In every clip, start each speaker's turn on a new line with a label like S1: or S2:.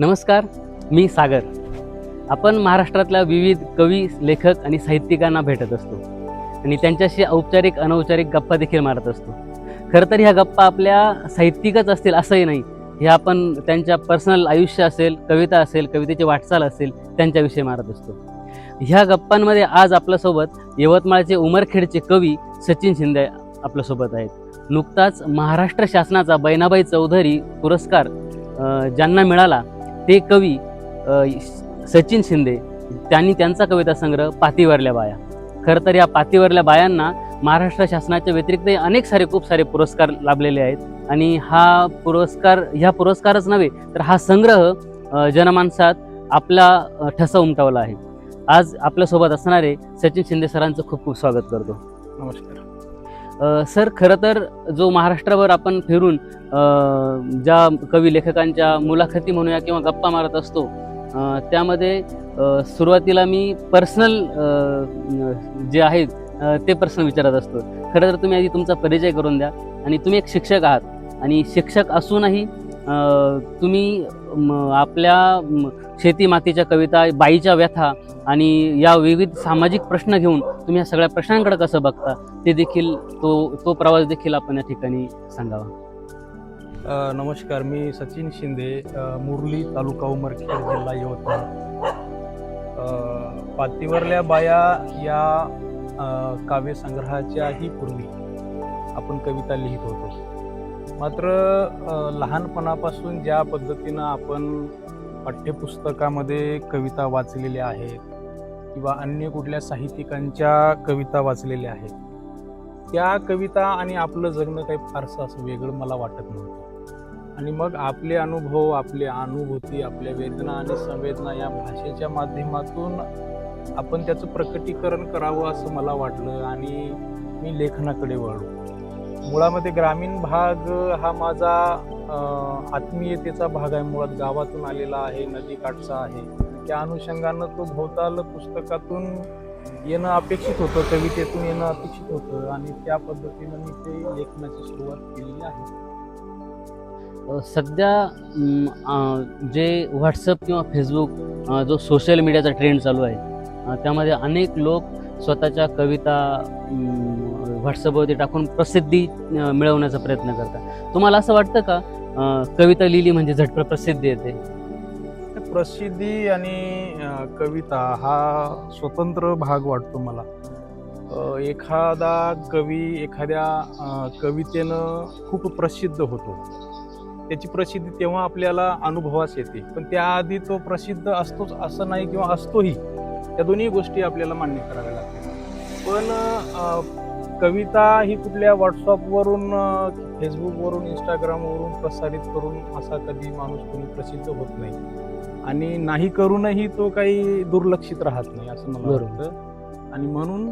S1: नमस्कार, मी सागर. आपण महाराष्ट्रातल्या विविध कवी, लेखक आणि साहित्यिकांना भेटत असतो आणि त्यांच्याशी औपचारिक अनौपचारिक गप्पा देखील मारत असतो. खरं तर ह्या गप्पा आपल्या साहित्यिकच असतील असंही नाही. हे आपण त्यांच्या पर्सनल आयुष्य असेल, कविता असेल, कवितेची वाटचाल असेल, त्यांच्याविषयी मारत असतो. ह्या गप्पांमध्ये आज आपल्यासोबत यवतमाळचे उमरखेडचे कवी सचिन शिंदे आपल्यासोबत आहेत. नुकताच महाराष्ट्र शासनाचा बहिणाबाई चौधरी पुरस्कार ज्यांना मिळाला ते कवी सचिन शिंदे. त्यांनी त्यांचा कविता संग्रह पातीवरल्या बाया. खरं तर या पातीवरल्या बायांना महाराष्ट्र शासनाच्या व्यतिरिक्त अनेक खूप सारे पुरस्कार लाभलेले आहेत आणि ह्या पुरस्कारच नव्हे तर हा संग्रह जनमानसात आपला ठसा उमटवला आहे. आज आपल्यासोबत असणारे सचिन शिंदे सरांचं खूप खूप स्वागत करतो.
S2: नमस्कार.
S1: सर, खरं तर जो महाराष्ट्रभर आपण फिरून ज्या कवी लेखकांच्या मुलाखती म्हणूया किंवा गप्पा मारत असतो, त्यामध्ये सुरुवातीला मी पर्सनल जे आहेत ते प्रश्न विचारत असतो. खरं तर तुम्ही आधी तुमचा परिचय करून द्या. आणि तुम्ही एक शिक्षक आहात आणि शिक्षक असूनही तुम्ही आपल्या शेती मातीच्या कविता, बाईच्या व्यथा आणि या विविध सामाजिक प्रश्न घेऊन तुम्ही या सगळ्या प्रश्नांकडे कसं बघता ते देखील तो प्रवास देखील आपण या ठिकाणी सांगावा.
S2: नमस्कार, मी सचिन शिंदे, मुरली, तालुका उमरखेड, जिल्हा यवतमाळ. पातीवरल्या बाया या काव्यसंग्रहाच्याही पूर्वी आपण कविता लिहित होतो. मात्र लहानपणापासून ज्या पद्धतीनं आपण पाठ्यपुस्तकामध्ये कविता वाचलेल्या आहेत किंवा अन्य कुठल्या साहित्यिकांच्या कविता वाचलेल्या आहेत, त्या कविता आणि आपलं जगणं काही फारसं असं वेगळं मला वाटत नव्हतं. आणि मग आपले अनुभव, आपली अनुभूती, आपल्या वेदना आणि संवेदना या भाषेच्या माध्यमातून आपण त्याचं प्रकटीकरण करावं असं मला वाटलं आणि मी लेखनाकडे वळलो. मुळामध्ये ग्रामीण भाग हा माझा आत्मीयतेचा भाग आहे. मुळात गावातून आलेला आहे, नदीकाठचा आहे. त्या अनुषंगानं तो भोवताल पुस्तकातून येणं अपेक्षित होतं, कवितेतून येणं अपेक्षित होतं आणि त्या पद्धतीनं मी ते लेखनाची सुरुवात केलेली आहे.
S1: सध्या जे व्हॉट्सअप किंवा फेसबुक जो सोशल मीडियाचा ट्रेंड चालू आहे, त्यामध्ये अनेक लोक स्वतःच्या कविता व्हॉट्सअपवरती टाकून प्रसिद्धी मिळवण्याचा प्रयत्न करतात. तुम्हाला असं वाटतं का कविता लिहिली म्हणजे झटपट प्रसिद्धी येते?
S2: प्रसिद्धी आणि कविता हा स्वतंत्र भाग वाटतो मला. एखादा कवी एखाद्या कवितेनं खूप प्रसिद्ध होतो. त्याची प्रसिद्धी तेव्हा आपल्याला अनुभवास येते, पण त्याआधी तो प्रसिद्ध असतोच असं नाही किंवा असतोही. त्या दोन्ही गोष्टी आपल्याला मान्य कराव्या लागतात. पण कविता ही कुठल्या व्हॉट्सअपवरून, फेसबुकवरून, इंस्टाग्रामवरून प्रसारित करून असा कधी माणूस कोणी प्रसिद्ध होत नाही आणि नाही करूनही तो काही दुर्लक्षित राहत नाही असं मला वाटतं. आणि म्हणून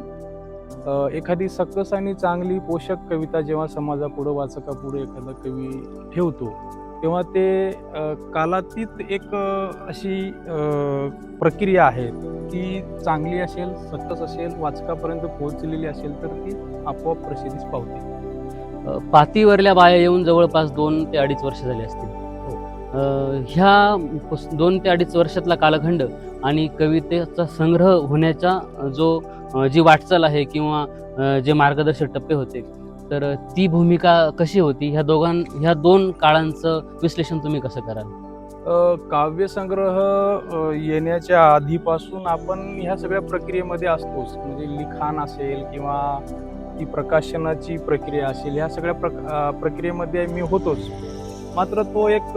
S2: एखादी सकस आणि चांगली पोषक कविता जेव्हा समाजापुढं, वाचकापुढे एखादा कवी ठेवतो, तेव्हा ते कालातीत एक अशी प्रक्रिया आहे. ती चांगली असेल, सकस असेल, वाचकापर्यंत पोहोचलेली असेल तर ती आपोआप प्रसिद्धीस पावते.
S1: पातीवरल्या बाया येऊन जवळपास 2 ते 2.5 वर्ष झाली असतील. ह्या 2 ते 2.5 वर्षातला कालखंड आणि कवितेचा संग्रह होण्याचा जी वाटचाल आहे किंवा जे मार्गदर्शक टप्पे होते, तर ती भूमिका कशी होती? ह्या 2 काळांचं विश्लेषण तुम्ही कसं कराल?
S2: काव्यसंग्रह येण्याच्या आधीपासून आपण ह्या सगळ्या प्रक्रियेमध्ये असतोच. म्हणजे लिखाण असेल किंवा ती प्रकाशनाची प्रक्रिया असेल, ह्या सगळ्या प्रक्रियेमध्ये मी होतोच. मात्र तो एक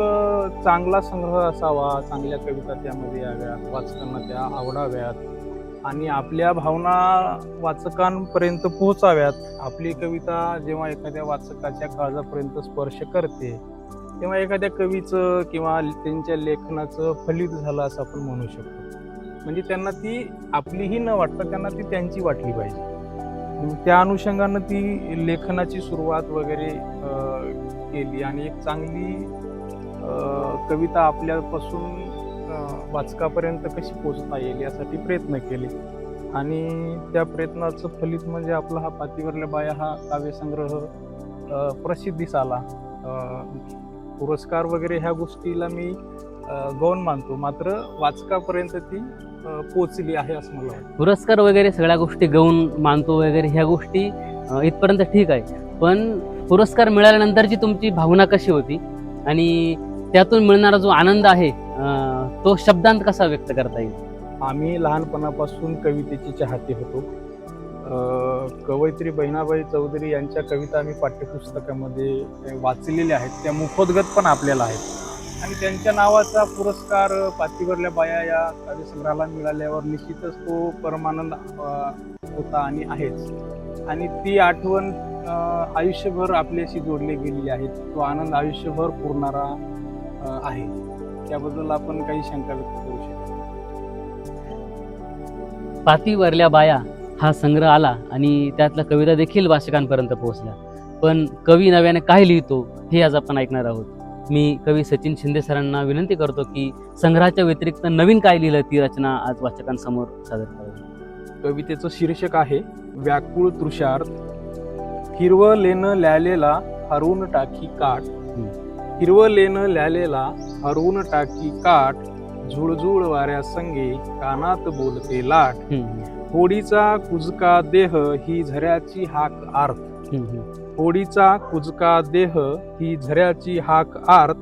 S2: चांगला संग्रह असावा, चांगल्या कविता त्यामध्ये याव्यात, वाचकांना त्या आवडाव्यात आणि आपल्या भावना वाचकांपर्यंत पोहोचाव्यात. आपली कविता जेव्हा एखाद्या वाचकाच्या काळजापर्यंत स्पर्श करते, तेव्हा एखाद्या कवीचं किंवा त्यांच्या लेखनाचं फलित झालं असं आपण म्हणू शकतो. म्हणजे त्यांना ती आपलीही न वाटता त्यांना ती त्यांची वाटली पाहिजे. त्या अनुषंगानं ती लेखनाची सुरुवात वगैरे केली आणि एक चांगली कविता आपल्यापासून वाचकापर्यंत कशी पोचता येईल यासाठी प्रयत्न केले आणि त्या प्रयत्नाचं फलित म्हणजे आपला हा पातीवरल्या बाया हा काव्यसंग्रह प्रसिद्धीस आला. पुरस्कार वगैरे ह्या गोष्टीला मी गौण मानतो, मात्र वाचकापर्यंत ती पोचली आहे असं मला वाटतं.
S1: पुरस्कार वगैरे सगळ्या गोष्टी गौण मानतो वगैरे ह्या गोष्टी इथपर्यंत ठीक आहे, पण पुरस्कार मिळाल्यानंतरची तुमची भावना कशी होती आणि त्यातून मिळणारा जो आनंद आहे तो शब्दांत कसा व्यक्त करता येईल?
S2: आम्ही लहानपणापासून कवितेचे चाहते होतो. कवयित्री बहिणाबाई चौधरी यांच्या कविता आम्ही पाठ्यपुस्तकामध्ये वाचलेल्या आहेत, त्या मुखोद्गत पण आपल्याला आहेत आणि त्यांच्या नावाचा पुरस्कार पाचीवरल्या बाया या काव्यसंग्रहाला मिळाल्यावर निश्चितच तो परमानंद होता आणि आहेच. आणि ती आठवण आयुष्यभर आपल्याशी जोडली गेलेली आहे. तो आनंद आयुष्यभर पुरणारा आहे. त्याबद्दल आपण काही शंका व्यक्त करू शकतो.
S1: पातीवरल्या बाया हा संग्रह आला आणि त्यातल्या कविता देखील वाचकांपर्यंत पोहोचल्या, पण कवी नव्याने काय लिहितो हे आज आपण ऐकणार आहोत. मी कवी सचिन शिंदे सरांना विनंती करतो की संग्रहाच्या व्यतिरिक्त नवीन काय लिहिलं ती रचना आज वाचकांसमोर सादर करावी.
S2: कवितेचं शीर्षक आहे व्याकुळ तृषार्थ. हिरवलेनं ल्यालेला हरवून टाकी काठ, हिरवलेनं ल्यालेला हरवून टाकी काठ, झुळझुळ वाऱ्या संगे कानात बोलते लाट, होडीचा कुजका देह ही झऱ्याची हाक आर्त, होडीचा कुजका देह ही झऱ्याची हाक आर्त,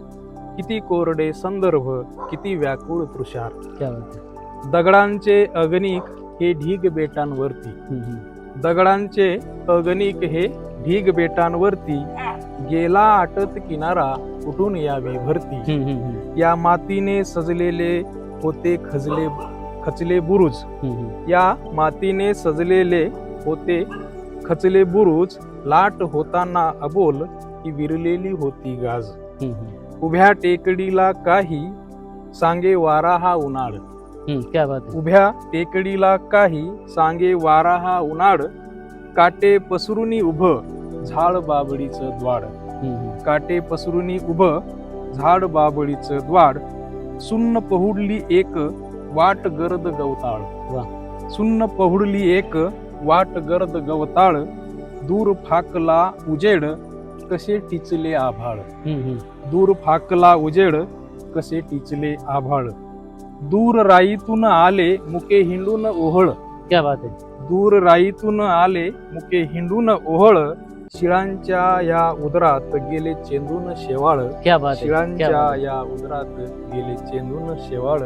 S2: किती कोरडे संदर्भ किती व्याकुळ तृषार्थ. दगडांचे अगणिक हे ढीग बेटांवरती, दगडांचे अगणिक हे ढीग बेटांवरती, गेला आटत किनारा कुठून यावी भरती, या मातीने सजलेले होते खचले बुरुज, या मातीने सजलेले होते खचले बुरुज, लाट होताना अबोल ही विरलेली होती गाज, उभ्या टेकडीला काही सांगे वारा हा उन्हाळ, उभ्या टेकडीला काही सांगे वारा हा उन्हाळ, काटे पसरुनी उभं झाड बाबळीचं द्वाड, काटे पसरुनी उभं झाड बाबळीचं द्वाड, सुन्न पहुडली एक वाट गर्द गवताळ, सुन्न पहुडली एक वाट गर्द गवताळ, दूर फाकला उजेड कसे टिचले आभाळ, दूर फाकला उजेड कसे टिचले आभाळ, दूर राईतून आले मुके हिंडून ओहळ,
S1: क्या बात आहे,
S2: दूर राईतून आले मुके हिंडून ओहळ, शिळांच्या या उदरात गेले चेंदून शेवाळ,
S1: क्या बात आहे,
S2: शिळांच्या या उदरात गेले चेंदून शेवाळ,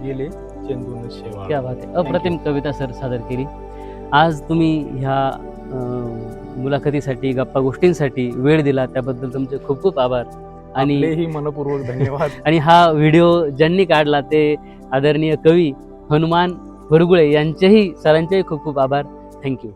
S2: गेले चेंदून शेवाळ.
S1: क्या बात आहे. अप्रतिम कविता सर सादर केली. आज तुम्ही ह्या मुलाखतीसाठी गप्पा गोष्टींसाठी वेळ दिला त्याबद्दल तुमचे खूप खूप आभार आणि
S2: आपलेही मनपूर्वक धन्यवाद.
S1: आणि हा व्हिडिओ ज्यांनी काढला ते आदरणीय कवी हनुमान वरगुळे यांचेही सरांचेही खूप खूप आभार. थँक्यू.